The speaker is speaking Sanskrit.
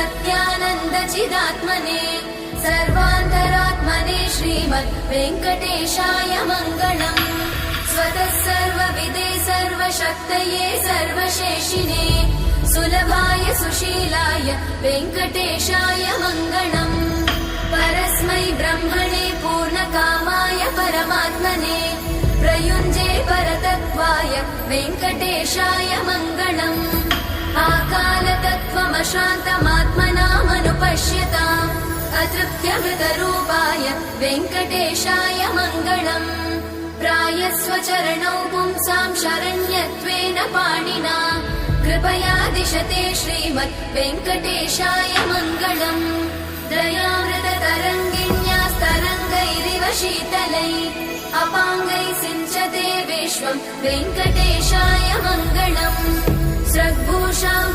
सत्यानन्दचिदात्मने सर्वान्तरात्मने श्रीमद् वेङ्कटेशाय मङ्गलम्। स्वतः सर्वविदे सर्वशक्तये सर्वशेषिने सुलभाय सुशीलाय वेङ्कटेशाय मङ्गलम्। परस्मै ब्रह्मणे पूर्णकामाय परमात्मने प्रयुञ्जे परतत्त्वाय वेङ्कटेशाय मङ्गलम्। आकालतत्त्वमशान्तमात्मनामनुपश्यताम् अतृप्त्यमृतरूपाय वेङ्कटेशाय मङ्गलम्। प्रायस्वचरणौ पुंसां शरण्यत्वेन पाणिना कृपया दिशते श्रीमद् वेङ्कटेशाय मङ्गलम्। दयामृततरङ्गिण्यास्तरङ्गैरिव शीतलै अपाङ्गैः सिञ्चते विश्वं वेङ्कटेशाय मङ्गलम्। स्रग्भूषां